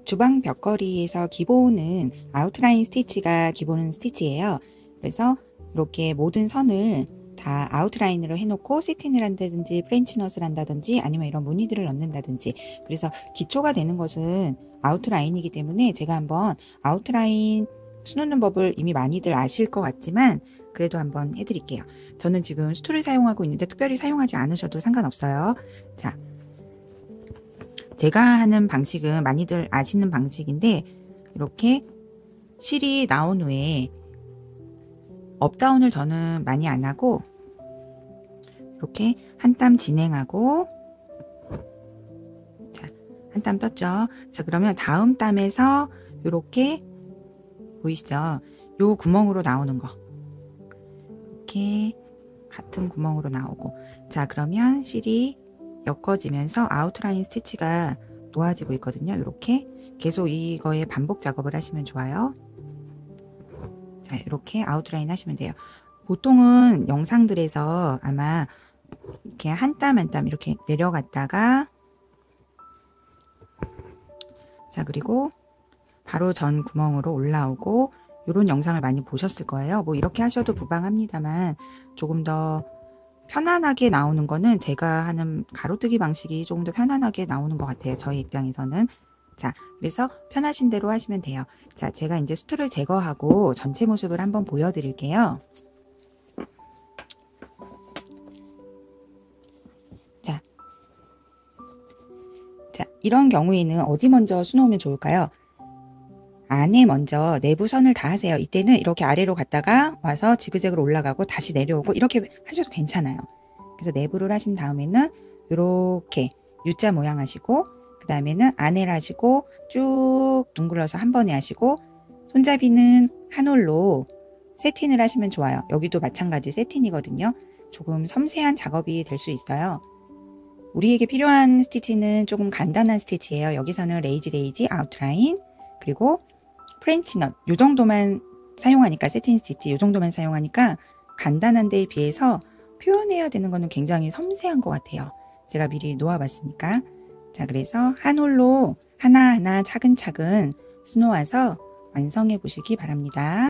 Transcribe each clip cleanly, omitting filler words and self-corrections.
주방 벽걸이에서 기본은 아웃라인 스티치가 기본 스티치예요. 그래서 이렇게 모든 선을 다 아웃라인으로 해놓고 세틴을 한다든지 프렌치넛을 한다든지 아니면 이런 무늬들을 넣는다든지, 그래서 기초가 되는 것은 아웃라인이기 때문에 제가 한번 아웃라인 수놓는 법을 이미 많이들 아실 것 같지만 그래도 한번 해드릴게요. 저는 지금 수툴을 사용하고 있는데 특별히 사용하지 않으셔도 상관없어요. 자, 제가 하는 방식은 많이들 아시는 방식인데, 이렇게 실이 나온 후에 업다운을 저는 많이 안 하고 이렇게 한 땀 진행하고, 자, 한 땀 떴죠. 자, 그러면 다음 땀에서 이렇게 보이시죠? 요 구멍으로 나오는 거 이렇게 같은 구멍으로 나오고, 자, 그러면 실이 엮어지면서 아웃라인 스티치가 놓아지고 있거든요. 이렇게 계속 이거에 반복 작업을 하시면 좋아요. 자, 이렇게 아웃라인 하시면 돼요. 보통은 영상들에서 아마 이렇게 한 땀 한 땀 이렇게 내려갔다가, 자, 그리고 바로 전 구멍으로 올라오고, 이런 영상을 많이 보셨을 거예요. 뭐 이렇게 하셔도 무방합니다만 조금 더 편안하게 나오는 거는 제가 하는 가로뜨기 방식이 조금 더 편안하게 나오는 것 같아요. 저희 입장에서는. 자, 그래서 편하신 대로 하시면 돼요. 자, 제가 이제 수툴을 제거하고 전체 모습을 한번 보여드릴게요. 자, 이런 경우에는 어디 먼저 수놓으면 좋을까요? 안에 먼저 내부 선을 다 하세요. 이때는 이렇게 아래로 갔다가 와서 지그재그로 올라가고 다시 내려오고 이렇게 하셔도 괜찮아요. 그래서 내부를 하신 다음에는 이렇게 U자 모양 하시고, 그 다음에는 안에를 하시고 쭉 둥글러서 한 번에 하시고, 손잡이는 한 홀로 세틴을 하시면 좋아요. 여기도 마찬가지 세틴이거든요. 조금 섬세한 작업이 될 수 있어요. 우리에게 필요한 스티치는 조금 간단한 스티치예요. 여기서는 레이지 레이지 아웃라인, 그리고 프렌치넛 요 정도만 사용하니까, 세틴 스티치 요 정도만 사용하니까 간단한 데에 비해서 표현해야 되는 거는 굉장히 섬세한 것 같아요. 제가 미리 놓아봤으니까. 자, 그래서 한 홀로 하나하나 차근차근 수놓아서 완성해 보시기 바랍니다.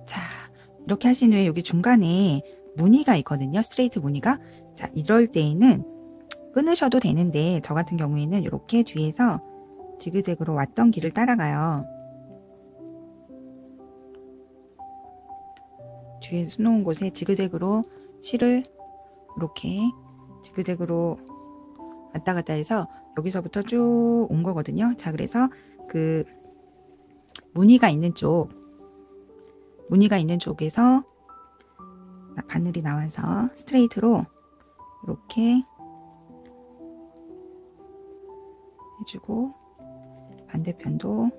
자, 이렇게 하신 후에 여기 중간에 무늬가 있거든요. 스트레이트 무늬가. 자, 이럴 때에는 끊으셔도 되는데 저 같은 경우에는 이렇게 뒤에서 지그재그로 왔던 길을 따라가요. 뒤에 수놓은 곳에 지그재그로 실을 이렇게 지그재그로 왔다 갔다 해서 여기서부터 쭉 온 거거든요. 자, 그래서 그 무늬가 있는 쪽에서 바늘이 나와서 스트레이트로 이렇게 해주고, 반대편도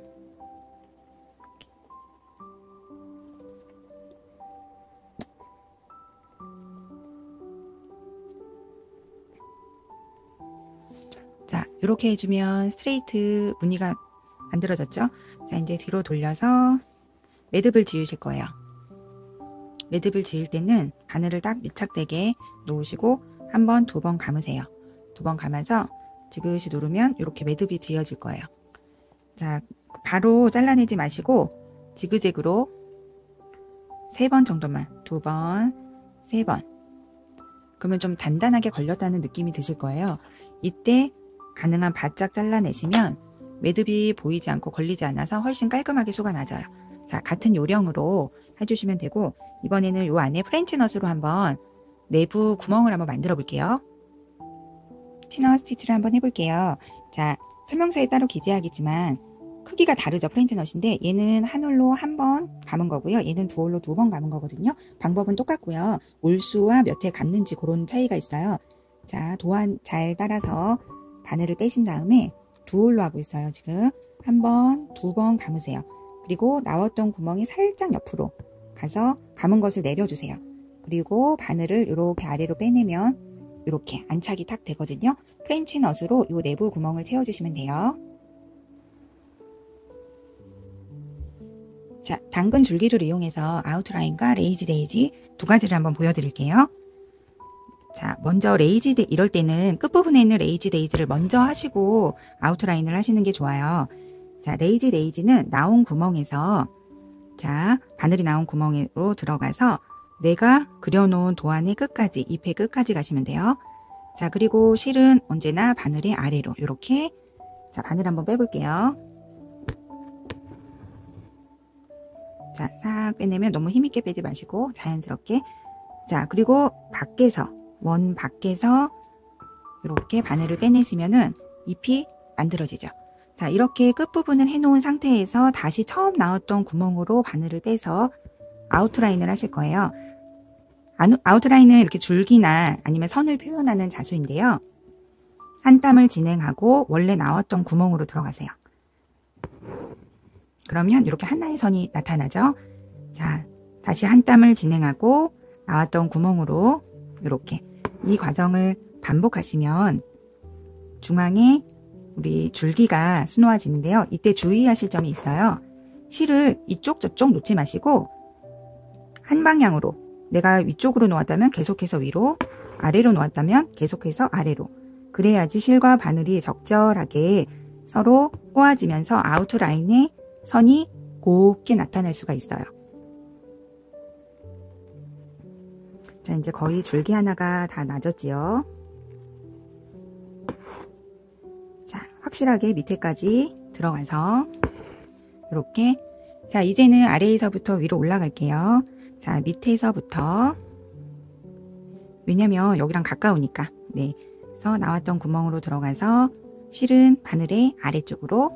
자, 이렇게 해주면 스트레이트 무늬가 만들어졌죠. 자, 이제 뒤로 돌려서 매듭을 지으실 거예요. 매듭을 지을 때는 바늘을 딱 밀착되게 놓으시고 한 번, 두 번 감으세요. 두 번 감아서 지그시 누르면 이렇게 매듭이 지어질 거예요. 자, 바로 잘라내지 마시고 지그재그로 3번 정도만, 2번, 3번. 그러면 좀 단단하게 걸렸다는 느낌이 드실 거예요. 이때 가능한 바짝 잘라내시면 매듭이 보이지 않고 걸리지 않아서 훨씬 깔끔하게 수가 나져요. 자, 같은 요령으로 해주시면 되고, 이번에는 요 안에 프렌치넛으로 한번 내부 구멍을 한번 만들어 볼게요. 치넛 스티치를 한번 해볼게요. 자, 설명서에 따로 기재하겠지만 크기가 다르죠. 프렌치넛인데 얘는 한 홀로 한 번 감은 거고요. 얘는 두 홀로 2번 감은 거거든요. 방법은 똑같고요. 올수와 몇 회 감는지 그런 차이가 있어요. 자, 도안 잘 따라서 바늘을 빼신 다음에 두 홀로 하고 있어요. 지금 한 번, 2번 감으세요. 그리고 나왔던 구멍이 살짝 옆으로 가서 감은 것을 내려주세요. 그리고 바늘을 이렇게 아래로 빼내면 이렇게 안착이 탁 되거든요. 프렌치넛으로 이 내부 구멍을 채워주시면 돼요. 자, 당근 줄기를 이용해서 아웃라인과 레이지 데이지 두 가지를 한번 보여드릴게요. 자, 먼저 이럴 때는 끝부분에 있는 레이지 데이지를 먼저 하시고 아웃라인을 하시는 게 좋아요. 자, 레이지 데이지는 나온 구멍에서, 자, 바늘이 나온 구멍으로 들어가서 내가 그려놓은 도안의 끝까지, 잎의 끝까지 가시면 돼요. 자, 그리고 실은 언제나 바늘의 아래로 이렇게, 자, 바늘 한번 빼볼게요. 자, 싹 빼내면 너무 힘있게 빼지 마시고 자연스럽게. 자, 그리고 원 밖에서 이렇게 바늘을 빼내시면은 잎이 만들어지죠. 자, 이렇게 끝부분을 해놓은 상태에서 다시 처음 나왔던 구멍으로 바늘을 빼서 아웃라인을 하실 거예요. 아웃라인은 이렇게 줄기나 아니면 선을 표현하는 자수인데요. 한 땀을 진행하고 원래 나왔던 구멍으로 들어가세요. 그러면 이렇게 하나의 선이 나타나죠. 자, 다시 한 땀을 진행하고 나왔던 구멍으로 이렇게 이 과정을 반복하시면 중앙에 우리 줄기가 수놓아지는데요. 이때 주의하실 점이 있어요. 실을 이쪽 저쪽 놓지 마시고 한 방향으로, 내가 위쪽으로 놓았다면 계속해서 위로, 아래로 놓았다면 계속해서 아래로, 그래야지 실과 바늘이 적절하게 서로 꼬아지면서 아웃라인에 선이 곱게 나타날 수가 있어요. 자, 이제 거의 줄기 하나가 다 나졌지요. 자, 확실하게 밑에까지 들어가서 이렇게. 자, 이제는 아래에서부터 위로 올라갈게요. 자, 밑에서부터, 왜냐면 여기랑 가까우니까, 네, 그래서 나왔던 구멍으로 들어가서 실은 바늘의 아래쪽으로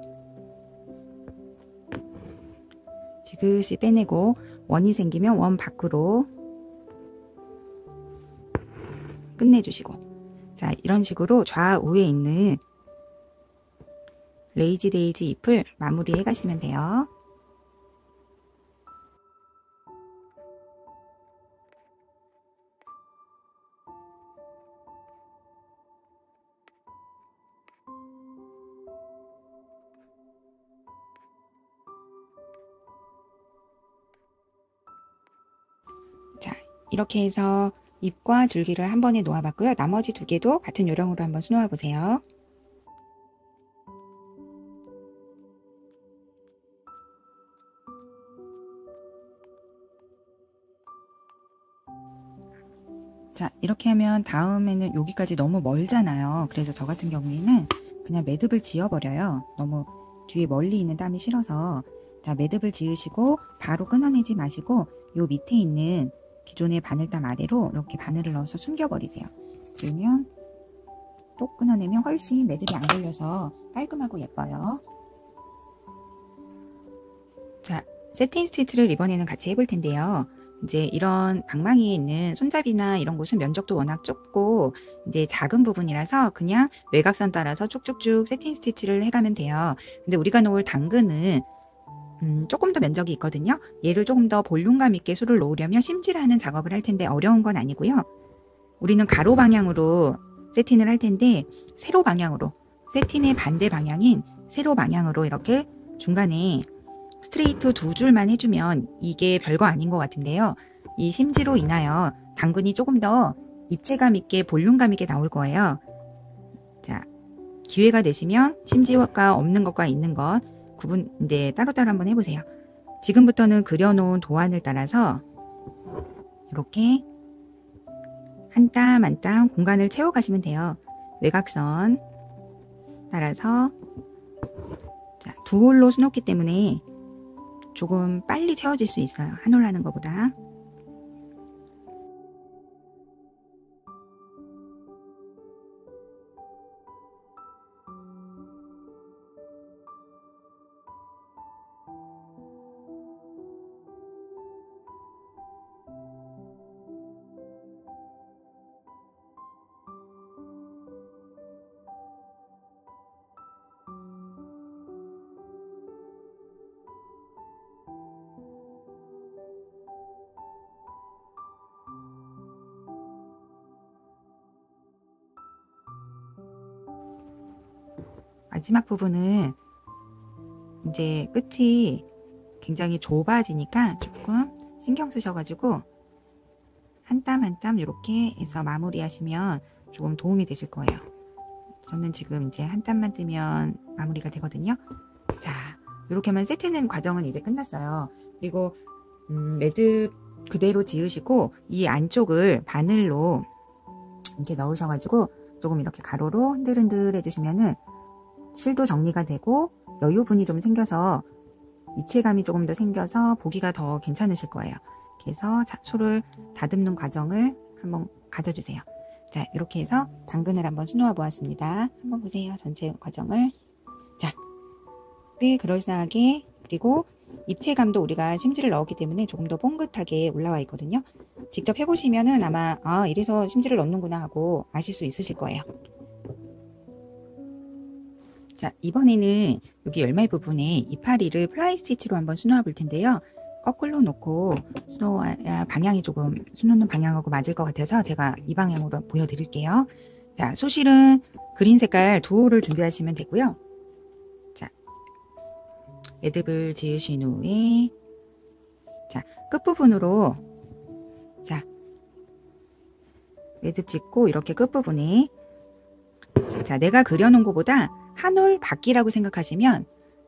지그시 빼내고, 원이 생기면 원 밖으로 끝내주시고, 자, 이런 식으로 좌우에 있는 레이지 데이지 잎을 마무리해 가시면 돼요. 자, 이렇게 해서 잎과 줄기를 한 번에 놓아봤고요. 나머지 두 개도 같은 요령으로 한번 수놓아 보세요. 자, 이렇게 하면 다음에는 여기까지 너무 멀잖아요. 그래서 저 같은 경우에는 그냥 매듭을 지어버려요. 너무 뒤에 멀리 있는 땀이 싫어서. 자, 매듭을 지으시고 바로 끊어내지 마시고 요 밑에 있는 기존의 바늘땀 아래로 이렇게 바늘을 넣어서 숨겨버리세요. 그러면 또 끊어내면 훨씬 매듭이 안 걸려서 깔끔하고 예뻐요. 자, 세틴 스티치를 이번에는 같이 해볼 텐데요. 이제 이런 방망이에 있는 손잡이나 이런 곳은 면적도 워낙 좁고 이제 작은 부분이라서 그냥 외곽선 따라서 쭉쭉쭉 세틴 스티치를 해가면 돼요. 근데 우리가 놓을 당근은 조금 더 면적이 있거든요. 얘를 조금 더 볼륨감 있게 술을 놓으려면 심질하는 작업을 할 텐데 어려운 건 아니고요. 우리는 가로 방향으로 세틴을 할 텐데 세로 방향으로, 세틴의 반대 방향인 세로 방향으로 이렇게 중간에 스트레이트 두 줄만 해주면 이게 별거 아닌 것 같은데요. 이 심지로 인하여 당근이 조금 더 입체감 있게 볼륨감 있게 나올 거예요. 자, 기회가 되시면 심지가 없는 것과 있는 것 구분 이제 따로따로 한번 해보세요. 지금부터는 그려놓은 도안을 따라서 이렇게 한 땀 한 땀 공간을 채워가시면 돼요. 외곽선 따라서. 자, 두 홀로 수놓기 때문에 조금 빨리 채워질 수 있어요. 한 올 하는 것보다. 마지막 부분은 이제 끝이 굉장히 좁아지니까 조금 신경 쓰셔가지고 한 땀 한 땀 이렇게 해서 마무리하시면 조금 도움이 되실 거예요. 저는 지금 이제 한 땀만 뜨면 마무리가 되거든요. 자, 이렇게 하면 세트는 과정은 이제 끝났어요. 그리고 매듭 그대로 지으시고 이 안쪽을 바늘로 이렇게 넣으셔가지고 조금 이렇게 가로로 흔들흔들 해주시면은 실도 정리가 되고 여유분이 좀 생겨서 입체감이 조금 더 생겨서 보기가 더 괜찮으실 거예요. 그래서 소를 다듬는 과정을 한번 가져주세요. 자, 이렇게 해서 당근을 한번 수놓아 보았습니다. 한번 보세요. 전체 과정을. 자, 꽤 그럴싸하게, 그리고 입체감도 우리가 심지를 넣었기 때문에 조금 더 뽕긋하게 올라와 있거든요. 직접 해보시면은 아마 이래서 심지를 넣는구나 하고 아실 수 있으실 거예요. 자, 이번에는 여기 열말 부분에 이파리를 플라이 스티치로 한번 수놓아 볼 텐데요. 거꾸로 놓고 수놓아야 방향이 조금 수놓는 방향하고 맞을 것 같아서 제가 이 방향으로 보여드릴게요. 자, 소실은 그린 색깔 두호를 준비하시면 되고요. 자, 매듭을 지으신 후에 자, 끝부분으로 자, 매듭 짓고 이렇게 끝부분에 자, 내가 그려놓은 것보다 한 올 밖이라고 생각하시면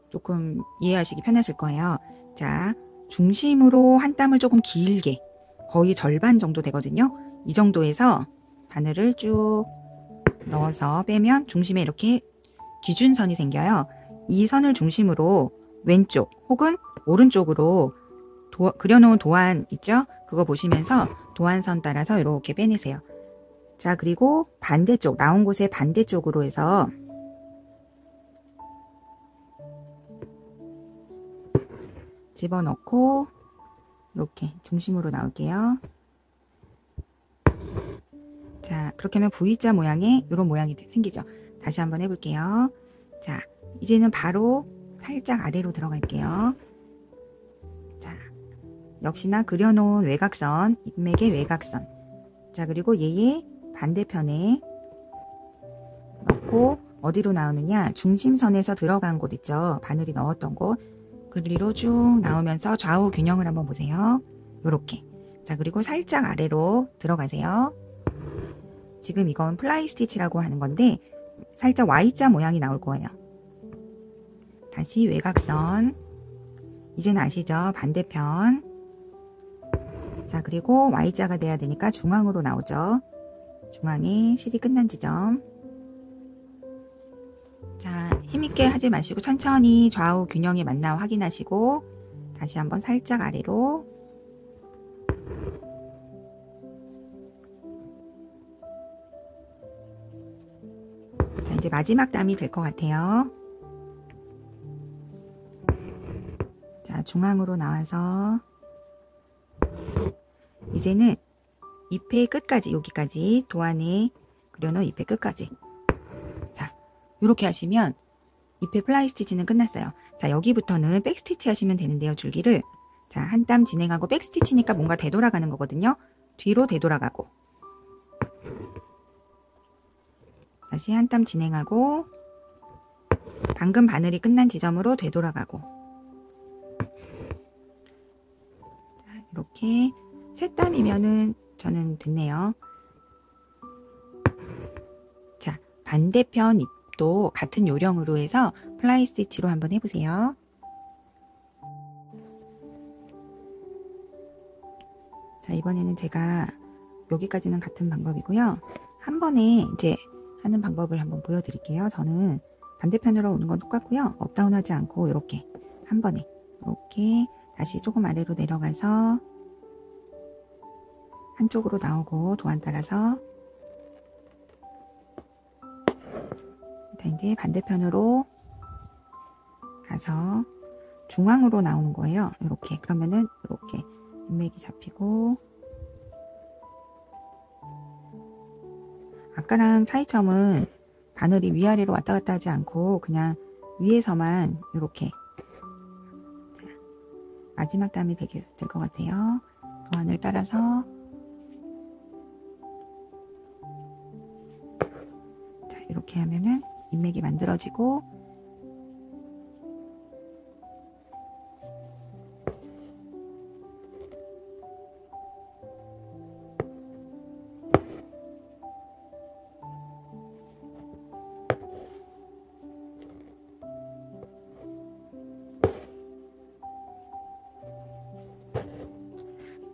조금 이해하시기 편하실 거예요. 자, 중심으로 한 땀을 조금 길게, 거의 절반 정도 되거든요. 이 정도에서 바늘을 쭉 넣어서 빼면 중심에 이렇게 기준선이 생겨요. 이 선을 중심으로 왼쪽 혹은 오른쪽으로 그려놓은 도안 있죠? 그거 보시면서 도안선 따라서 이렇게 빼내세요. 자, 그리고 반대쪽, 나온 곳의 반대쪽으로 해서 집어넣고 이렇게 중심으로 나올게요. 자, 그렇게 하면 V자 모양의 이런 모양이 생기죠. 다시 한번 해볼게요. 자, 이제는 바로 살짝 아래로 들어갈게요. 자, 역시나 그려놓은 외곽선, 인맥의 외곽선. 자, 그리고 얘의 반대편에 넣고 어디로 나오느냐? 중심선에서 들어간 곳 있죠. 바늘이 넣었던 곳. 그리로 쭉 나오면서 좌우 균형을 한번 보세요. 요렇게. 자, 그리고 살짝 아래로 들어가세요. 지금 이건 플라이 스티치라고 하는 건데 살짝 Y자 모양이 나올 거예요. 다시 외곽선. 이제는 아시죠? 반대편. 자, 그리고 Y자가 돼야 되니까 중앙으로 나오죠. 중앙에 실이 끝난 지점. 자, 힘있게 하지 마시고 천천히 좌우 균형이 맞나 확인하시고 다시 한번 살짝 아래로. 자, 이제 마지막 땀이 될 것 같아요. 자, 중앙으로 나와서 이제는 잎의 끝까지, 여기까지 도안에 그려놓은 잎의 끝까지. 자, 이렇게 하시면 잎의 플라이 스티치는 끝났어요. 자, 여기부터는 백 스티치 하시면 되는데요. 줄기를. 자, 한 땀 진행하고 백 스티치니까 뭔가 되돌아가는 거거든요. 뒤로 되돌아가고 다시 한 땀 진행하고 방금 바늘이 끝난 지점으로 되돌아가고. 자, 이렇게 세 땀이면은 저는 됐네요. 자, 반대편 잎도 같은 요령으로 해서 플라이 스티치로 한번 해보세요. 자, 이번에는 제가 여기까지는 같은 방법이고요. 한 번에 이제 하는 방법을 한번 보여드릴게요. 저는 반대편으로 오는 건 똑같고요. 업다운 하지 않고 이렇게 한 번에 이렇게 다시 조금 아래로 내려가서 한쪽으로 나오고 도안 따라서 이제 반대편으로 가서 중앙으로 나오는 거예요. 이렇게. 그러면은 이렇게 인맥이 잡히고, 아까랑 차이점은 바늘이 위아래로 왔다 갔다 하지 않고 그냥 위에서만 이렇게. 자, 마지막 땀이 될 것 같아요. 도안을 따라서. 자, 이렇게 하면은 인맥이 만들어지고,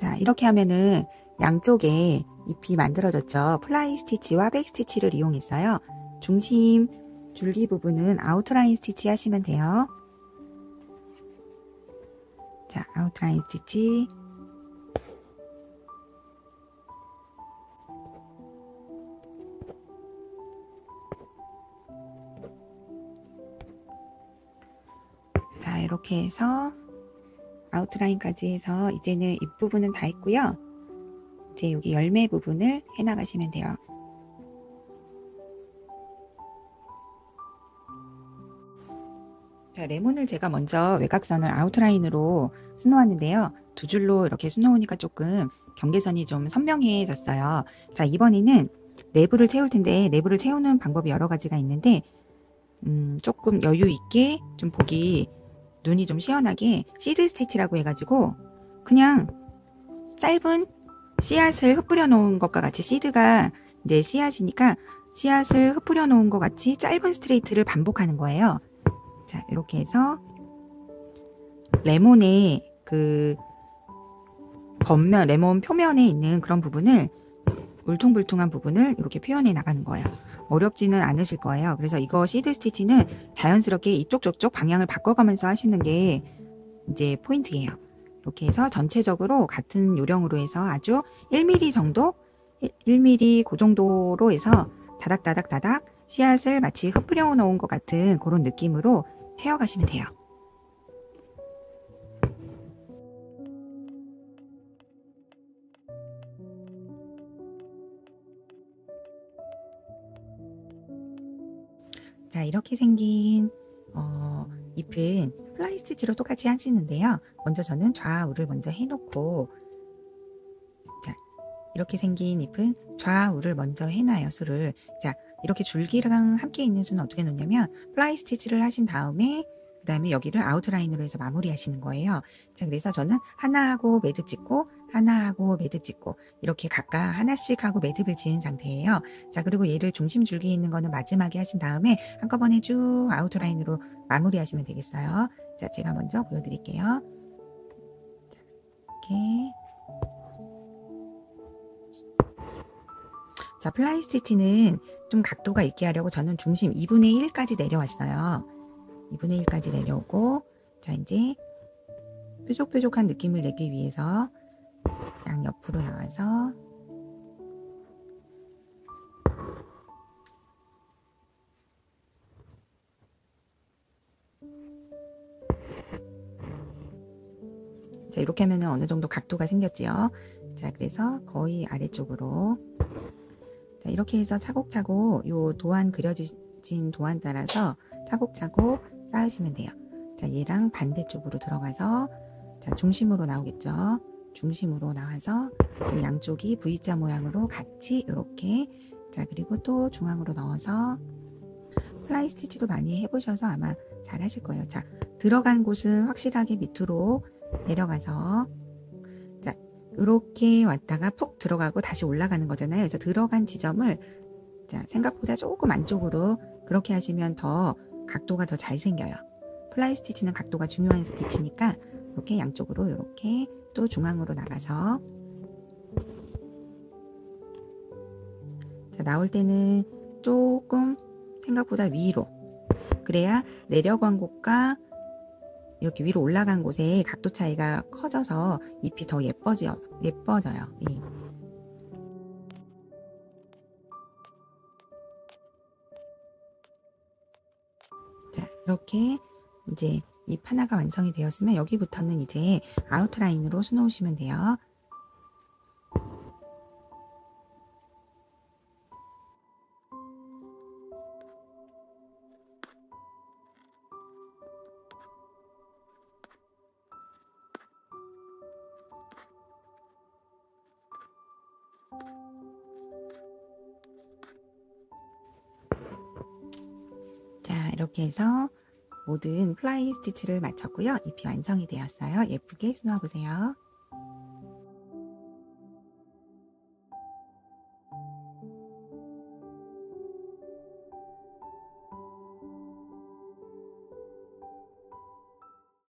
자, 이렇게 하면은 양쪽에 잎이 만들어졌죠. 플라이 스티치와 백 스티치를 이용했어요. 중심 줄기 부분은 아웃라인 스티치 하시면 돼요. 자, 아웃라인 스티치. 자, 이렇게 해서 아웃라인까지 해서 이제는 잎 부분은 다 했고요. 이제 여기 열매 부분을 해나가시면 돼요. 자, 레몬을 제가 먼저 외곽선을 아웃라인으로 수놓았는데요. 두 줄로 이렇게 수놓으니까 조금 경계선이 좀 선명해졌어요. 자, 이번에는 내부를 채울 텐데 내부를 채우는 방법이 여러 가지가 있는데 조금 여유 있게 좀 보기 눈이 좀 시원하게 시드 스티치라고 해가지고 그냥 짧은 씨앗을 흩뿌려 놓은 것과 같이 시드가 이제 씨앗이니까 씨앗을 흩뿌려 놓은 것 같이 짧은 스트레이트를 반복하는 거예요. 자, 이렇게 해서 레몬의 그 겉면, 레몬 표면에 있는 그런 부분을 울퉁불퉁한 부분을 이렇게 표현해 나가는 거예요. 어렵지는 않으실 거예요. 그래서 이거 시드 스티치는 자연스럽게 이쪽 저쪽 방향을 바꿔가면서 하시는 게 이제 포인트예요. 이렇게 해서 전체적으로 같은 요령으로 해서 아주 1mm 정도, 1mm 그 정도로 해서 다닥다닥다닥 씨앗을 마치 흩뿌려 놓은 것 같은 그런 느낌으로 채워가시면 돼요. 자, 이렇게 생긴 잎은 플라이 스티치로 똑같이 하시는데요. 먼저 저는 좌우를 먼저 해놓고, 자, 이렇게 생긴 잎은 좌우를 먼저 해놔요, 수를. 자, 이렇게 줄기랑 함께 있는 수는 어떻게 놓냐면 플라이 스티치를 하신 다음에 그 다음에 여기를 아웃라인으로 해서 마무리 하시는 거예요. 자, 그래서 저는 하나 하고 매듭 짓고 하나 하고 매듭 짓고 이렇게 각각 하나씩 하고 매듭을 지은 상태예요. 자, 그리고 얘를 중심 줄기에 있는 거는 마지막에 하신 다음에 한꺼번에 쭉 아웃라인으로 마무리 하시면 되겠어요. 자, 제가 먼저 보여드릴게요. 자, 이렇게. 자, 플라이 스티치는 좀 각도가 있게 하려고 저는 중심 2분의 1까지 내려왔어요. 2분의 1까지 내려오고, 자, 이제 뾰족뾰족한 느낌을 내기 위해서 양옆으로 나와서 자, 이렇게 하면 어느 정도 각도가 생겼지요. 자, 그래서 거의 아래쪽으로 자, 이렇게 해서 차곡차곡 요 도안 그려진 도안 따라서 차곡차곡 쌓으시면 돼요. 자, 얘랑 반대쪽으로 들어가서 자, 중심으로 나오겠죠. 중심으로 나와서 양쪽이 V자 모양으로 같이 이렇게 자, 그리고 또 중앙으로 넣어서 플라이 스티치도 많이 해보셔서 아마 잘 하실 거예요. 자, 들어간 곳은 확실하게 밑으로 내려가서 자, 이렇게 왔다가 푹 들어가고 다시 올라가는 거잖아요. 그래서 들어간 지점을 자, 생각보다 조금 안쪽으로 그렇게 하시면 더 각도가 더 잘 생겨요. 플라이 스티치는 각도가 중요한 스티치니까 이렇게 양쪽으로 이렇게 또 중앙으로 나가서 자, 나올 때는 조금 생각보다 위로 그래야 내려간 곳과 이렇게 위로 올라간 곳에 각도 차이가 커져서 잎이 더 예뻐져요. 예. 자, 이렇게 이제 잎 하나가 완성이 되었으면 여기부터는 이제 아웃라인으로 수놓으시면 돼요. 자, 이렇게 해서 모든 플라이 스티치를 마쳤고요. 잎이 완성이 되었어요. 예쁘게 수놓아 보세요.